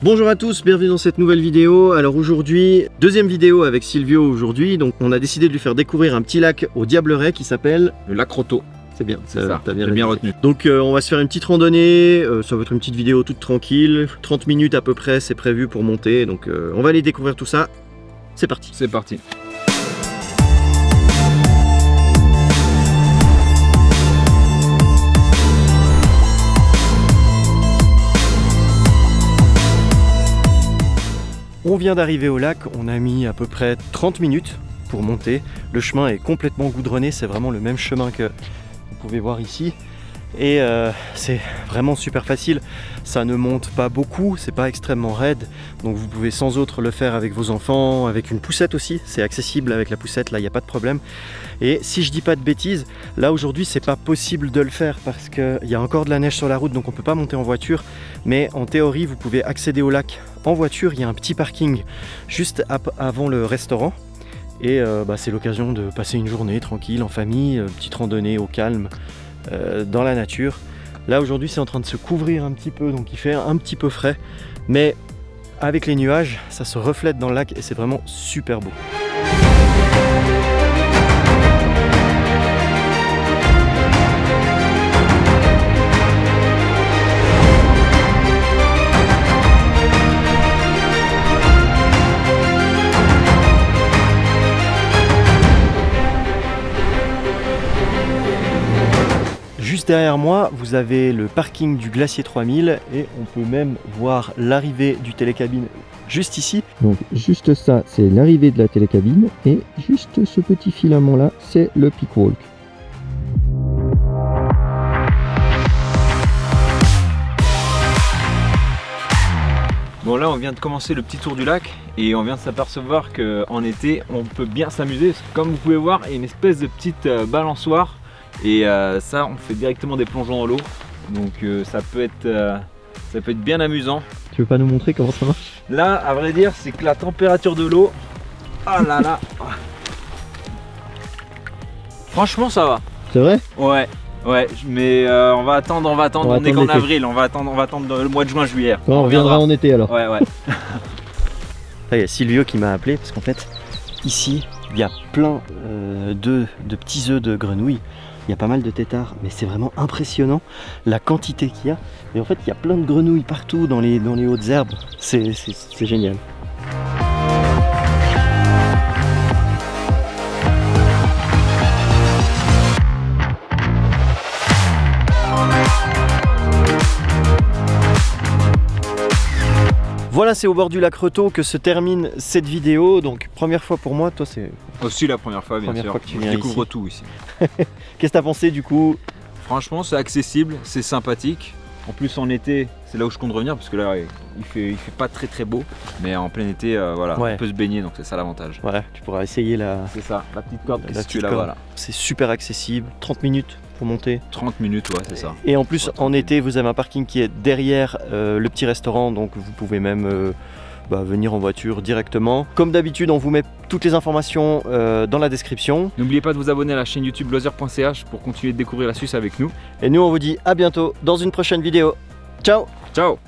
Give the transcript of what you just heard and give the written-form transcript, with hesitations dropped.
Bonjour à tous, bienvenue dans cette nouvelle vidéo. Alors aujourd'hui, deuxième vidéo avec Silvio aujourd'hui. Donc on a décidé de lui faire découvrir un petit lac au Diableret qui s'appelle le lac Roto. C'est bien, ça, t'as bien retenu. Donc on va se faire une petite randonnée, ça va être une petite vidéo toute tranquille, 30 minutes à peu près c'est prévu pour monter. Donc on va aller découvrir tout ça, c'est parti. C'est parti. On vient d'arriver au lac, on a mis à peu près 30 minutes pour monter. Le chemin est complètement goudronné, c'est vraiment le même chemin que vous pouvez voir ici. Et c'est vraiment super facile, ça ne monte pas beaucoup, c'est pas extrêmement raide. Donc vous pouvez sans autre le faire avec vos enfants, avec une poussette aussi, c'est accessible avec la poussette, là il n'y a pas de problème. Et si je dis pas de bêtises, là aujourd'hui c'est pas possible de le faire parce qu'il y a encore de la neige sur la route, donc on peut pas monter en voiture. Mais en théorie vous pouvez accéder au lac en voiture, il y a un petit parking juste avant le restaurant. Et c'est l'occasion de passer une journée tranquille en famille, petite randonnée au calme. Dans la nature. Là aujourd'hui c'est en train de se couvrir un petit peu, donc il fait un petit peu frais, mais avec les nuages ça se reflète dans le lac et c'est vraiment super beau. Juste derrière moi, vous avez le parking du Glacier 3000 et on peut même voir l'arrivée du télécabine juste ici. Donc juste ça, c'est l'arrivée de la télécabine et juste ce petit filament là, c'est le peak walk. Bon là on vient de commencer le petit tour du lac et on vient de s'apercevoir qu'en été on peut bien s'amuser. Comme vous pouvez voir, il y a une espèce de petite balançoire. Et ça on fait directement des plongeons dans l'eau, donc ça peut être bien amusant. Tu veux pas nous montrer comment ça marche? Là à vrai dire c'est que la température de l'eau, ah là là, franchement ça va. C'est vrai? Ouais, mais on va attendre, on est qu'en avril, on va attendre le mois de juin-juillet. On reviendra en été alors. Ouais. Là il y a Silvio qui m'a appelé parce qu'en fait ici il y a plein de petits œufs de grenouilles. Il y a pas mal de têtards, mais c'est vraiment impressionnant la quantité qu'il y a. Et en fait, il y a plein de grenouilles partout dans les hautes herbes. C'est génial. Voilà, c'est au bord du lac Roto que se termine cette vidéo. Donc première fois pour moi, toi c'est... Aussi la première fois bien sûr, fois que tu viens je découvre tout ici. Qu'est-ce que t'as pensé du coup? Franchement c'est accessible, c'est sympathique. En plus en été, c'est là où je compte revenir parce que là il fait pas très beau. Mais en plein été, voilà, on peut se baigner, donc c'est ça l'avantage. Ouais, tu pourras essayer la... C'est ça, la petite corde la située là, voilà. C'est super accessible, 30 minutes pour monter. 30 minutes, ouais, c'est ça. Et en plus, en été, vous avez un parking qui est derrière le petit restaurant, donc vous pouvez même venir en voiture directement. Comme d'habitude, on vous met toutes les informations dans la description. N'oubliez pas de vous abonner à la chaîne YouTube loisirs.ch pour continuer de découvrir la Suisse avec nous. Et nous, on vous dit à bientôt dans une prochaine vidéo. Ciao! Ciao!